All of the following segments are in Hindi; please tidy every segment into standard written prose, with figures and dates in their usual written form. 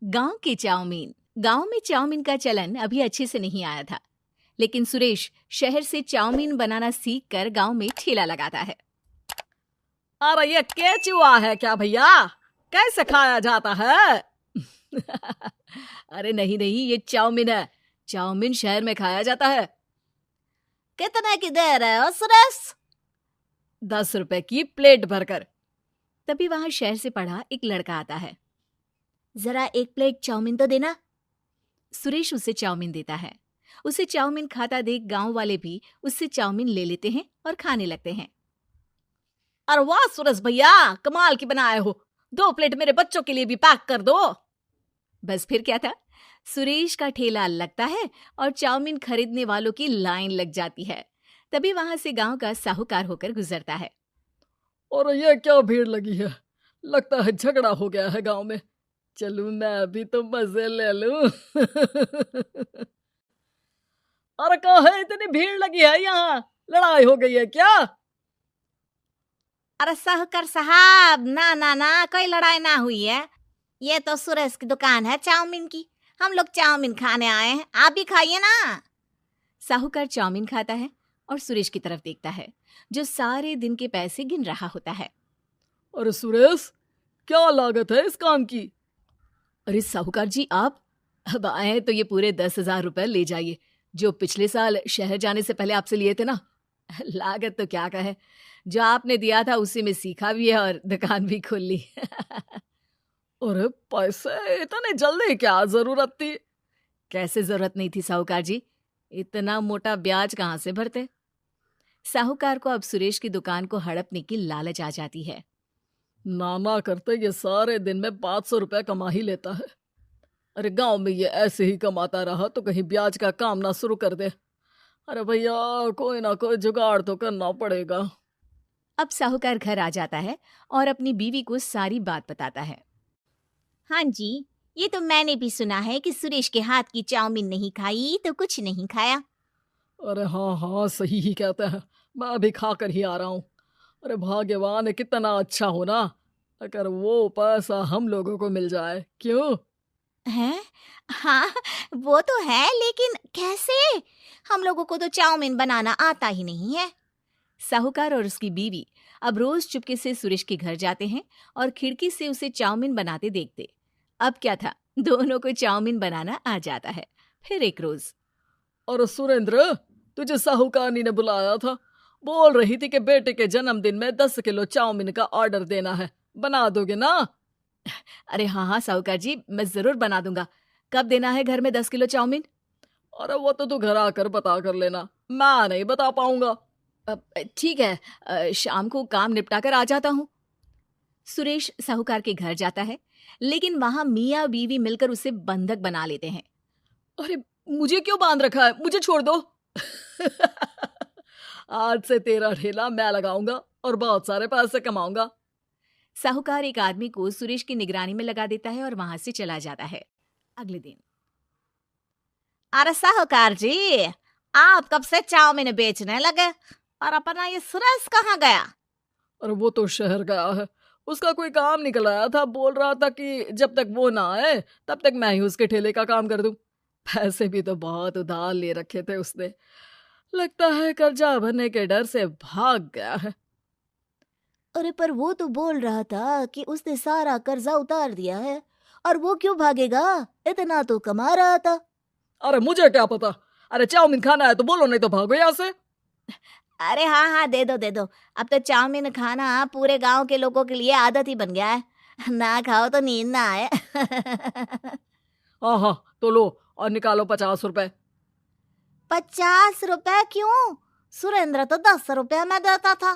गांव के चाउमीन। गांव में चाउमीन का चलन अभी अच्छे से नहीं आया था, लेकिन सुरेश शहर से चाउमीन बनाना सीखकर गांव में ठेला लगाता है। अरे ये केचुआ है क्या भैया? कैसे खाया जाता है? अरे नहीं नहीं, ये चाउमीन है। चाउमीन शहर में खाया जाता है। कितने की दे रहे हो सुरेश? 10 रुपए की प्लेट भरकर। तभी वहां शहर से पढ़ा एक लड़का आता है। जरा एक प्लेट चाउमीन तो देना। सुरेश उसे चाउमीन देता है। उसे चाउमीन खाता देख गांव वाले भी उससे चाउमीन ले लेते हैं और खाने लगते हैं। अरे वाह सुरेश भैया, कमाल की बनाए हो। 2 प्लेट मेरे बच्चों के लिए भी पैक कर दो। बस फिर क्या था, सुरेश का ठेला लगता है और चाउमीन खरीदने वालों की लाइन लग जाती है। तभी वहां से गांव का साहूकार होकर गुजरता है। और ये क्या भीड़ लगी है? लगता है झगड़ा हो गया है गांव में। चलूं मैं अभी तो मजे ले लूं। अरे कहाँ है, इतनी भीड़ लगी है यहाँ? लड़ाई हो गई है क्या? अरे साहूकार साहब, ना ना ना, कोई लड़ाई ना हुई है। ये तो सुरेश की दुकान है चाउमीन की। हम लोग चाउमीन खाने आए हैं, आप भी खाइए ना। साहूकार चाउमीन खाता है और सुरेश की तरफ देखता है, जो सारे दिन के पैसे गिन रहा होता है। अरे सुरेश, क्या लागत है इस काम की? अरे साहूकार जी, आप अब आए हैं तो ये पूरे 10,000 रुपए ले जाइए, जो पिछले साल शहर जाने से पहले आपसे लिए थे ना। लागत तो क्या कहे, जो आपने दिया था उसी में सीखा भी है और दुकान भी खोल ली। अरे पैसे इतने जल्दी क्या जरूरत थी? कैसे जरूरत नहीं थी साहूकार जी, इतना मोटा ब्याज कहाँ से भरते। साहूकार को अब सुरेश की दुकान को हड़पने की लालच आ जाती है। नाना करते ये सारे दिन में 500 रुपए कमा ही लेता है। अरे गांव में ये ऐसे ही कमाता रहा तो कहीं ब्याज का काम ना शुरू कर दे। अरे भैया, कोई ना कोई जुगाड़ तो करना पड़ेगा। अब साहूकार घर आ जाता है और अपनी बीवी को सारी बात बताता है। हाँ जी, ये तो मैंने भी सुना है कि सुरेश के हाथ की चाउमीन नहीं खाई तो कुछ नहीं खाया। अरे हाँ हाँ, सही ही कहते हैं। मैं अभी खा कर ही आ रहा हूँ। अरे भाग्यवान है, कितना अच्छा हो ना अगर वो पैसा हम लोगों को मिल जाए। क्यों? हैं? हाँ, वो तो है, लेकिन कैसे? हम लोगों को तो चाउमीन बनाना आता ही नहीं है। साहूकार और उसकी बीवी अब रोज चुपके से सुरेश के घर जाते हैं और खिड़की से उसे चाउमीन बनाते देखते। अब क्या था, दोनों को चाउमीन बनाना आ जाता है। फिर एक रोज, और सुरेंद्र, तुझे साहूकारनी ने बुलाया था। बोल रही थी कि बेटे के जन्मदिन में 10 किलो चाउमीन का ऑर्डर देना है। बना दोगे ना? अरे हाँ हाँ साहूकार जी, मैं जरूर बना दूंगा। कब देना है घर में 10 किलो चाउमीन? अरे वो तो तू घर आकर बता कर लेना, मैं नहीं बता पाऊंगा। ठीक है, शाम को काम निपटा कर आ जाता हूँ। सुरेश साहूकार के घर जाता है, लेकिन वहां मियाँ बीवी मिलकर उसे बंधक बना लेते हैं। अरे मुझे क्यों बांध रखा है? मुझे छोड़ दो। आज से तेरा ठेला मैं लगाऊंगा और बहुत सारे पैसे कमाऊंगा। साहूकार एक आदमी को सुरेश की निगरानी में लगा देता है और वहां से चला जाता है। अगले दिन, अरे साहूकार जी, आप कब से चाउमीन बेचने लगे और अपना ये सुरेश कहाँ गया? और वो तो शहर गया है। उसका कोई काम निकल आया था। बोल रहा था कि जब तक वो ना आए तब तक मैं ही उसके ठेले का काम कर दूं। पैसे भी तो बहुत उधार ले रखे थे उसने। लगता है कर्जा भरने के डर से भाग गया है। अरे पर वो तो बोल रहा था कि उसने सारा कर्जा उतार दिया है, और वो क्यों भागेगा? इतना तो कमा रहा था। अरे मुझे क्या पता। अरे चाउमीन खाना है तो बोलो, नहीं तो भागो यहाँ से। अरे हाँ हाँ, दे दो दे दो। अब तो चाउमीन खाना पूरे गांव के लोगों के लिए आदत ही बन गया है। ना खाओ तो नींद ना आए। हाँ हाँ, तो लो और निकालो 50 रुपए। 50 रुपए क्यों? सुरेंद्र तो 10 रुपए में देता था।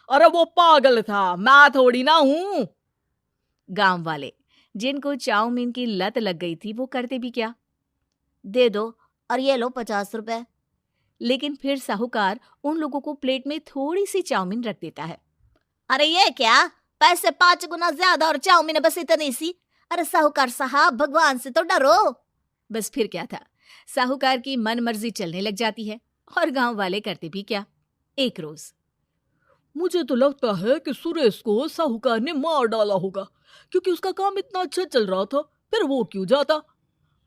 अरे वो पागल था, मैं थोड़ी ना हूँ। गांव वाले, जिनको चाउमीन की लत लग गई थी, वो करते भी क्या, दे दो और ये लो 50 रुपए। लेकिन फिर साहूकार उन लोगों को प्लेट में थोड़ी सी चाउमीन रख देता है। अरे ये क्या, पैसे 5 गुना ज्यादा और चाउमीन बस इतनी सी। अरे साहूकार साहब, भगवान से तो डरो। बस फिर क्या था, साहूकार की मन मर्जी चलने लग जाती है और गांव वाले करते भी क्या। एक रोज, मुझे तो लगता है कि सुरेश को साहूकार ने मार डाला होगा, क्योंकि उसका काम इतना अच्छा चल रहा था, फिर वो क्यों जाता,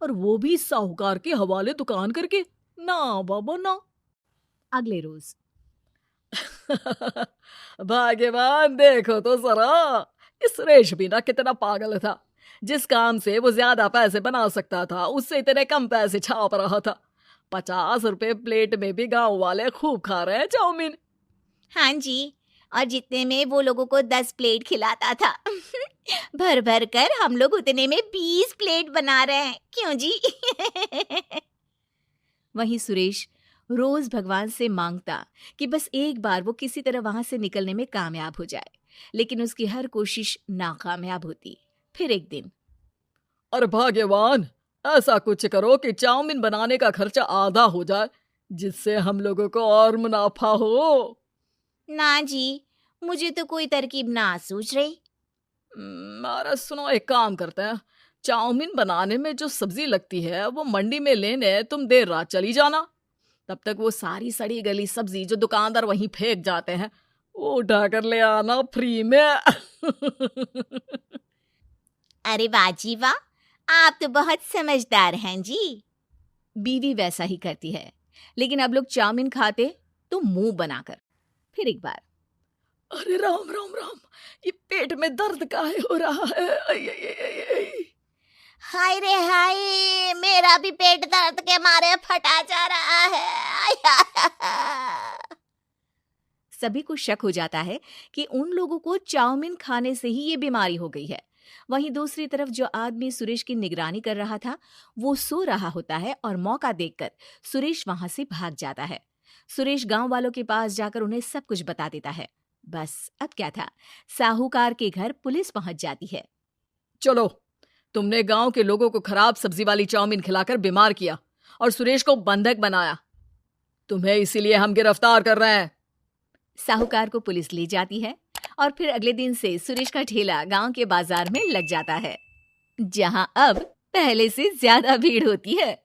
और वो भी साहूकार के हवाले दुकान करके? ना बाबा ना। अगले रोज भाग्यवान, देखो तो जरा, इस सुरेश भी ना कितना पागल था। जिस काम से वो ज्यादा पैसे बना सकता था उससे इतने कम पैसे छाप रहा था। 50 रुपए प्लेट में भी गांव वाले खूब खा रहे हैं चाउमीन। हाँ जी, और जितने में वो लोगों को 10 प्लेट खिलाता था भर भर कर हम लोग उतने में 20 प्लेट बना रहे हैं, क्यों जी? वहीं सुरेश रोज भगवान से मांगता कि बस एक बार वो किसी तरह वहां से निकलने में कामयाब हो जाए, लेकिन उसकी हर कोशिश नाकामयाब होती। फिर एक दिन और भाग्यवान, ऐसा कुछ करो कि चाउमीन बनाने का खर्चा आधा हो जाए, जिससे हम लोगों को और मुनाफा हो। ना जी, मुझे तो कोई तरकीब ना सूझ रही। अरे सुनो, एक काम करते हैं, चाउमीन बनाने में जो सब्जी लगती है वो मंडी में लेने तुम देर रात चली जाना। तब तक वो सारी सड़ी गली सब्जी जो दुकानदार वहीं फेंक जाते हैं वो उठा कर ले आना फ्री में। अरे वाह जी वाह, आप तो बहुत समझदार हैं जी। बीवी वैसा ही करती है, लेकिन अब लोग चाउमीन खाते तो मुंह बनाकर। फिर एक बार अरे राम राम राम, ये पेट में दर्द काहे हो रहा है? आई, आई, आई, आई, आई। हाय रे हाय, मेरा भी पेट दर्द के मारे फटा जा रहा है। सभी को शक हो जाता है कि उन लोगों को चाउमीन खाने से ही ये बीमारी हो गई है। वहीं दूसरी तरफ जो आदमी सुरेश की निगरानी कर रहा था वो सो रहा होता है और मौका देखकर सुरेश वहां से भाग जाता है। सुरेश गांव वालों के पास जाकर उन्हें सब कुछ बता देता है। बस अब क्या था, साहूकार के घर पुलिस पहुंच जाती है। चलो, तुमने गांव के लोगों को खराब सब्जी वाली चाउमीन खिलाकर बीमार किया और सुरेश को बंधक बनाया। तुम्हें इसीलिए हम गिरफ्तार कर रहे हैं। साहूकार को पुलिस ले जाती है और फिर अगले दिन से सुरेश का ठेला गांव के बाजार में लग जाता है, जहां अब पहले से ज्यादा भीड़ होती है।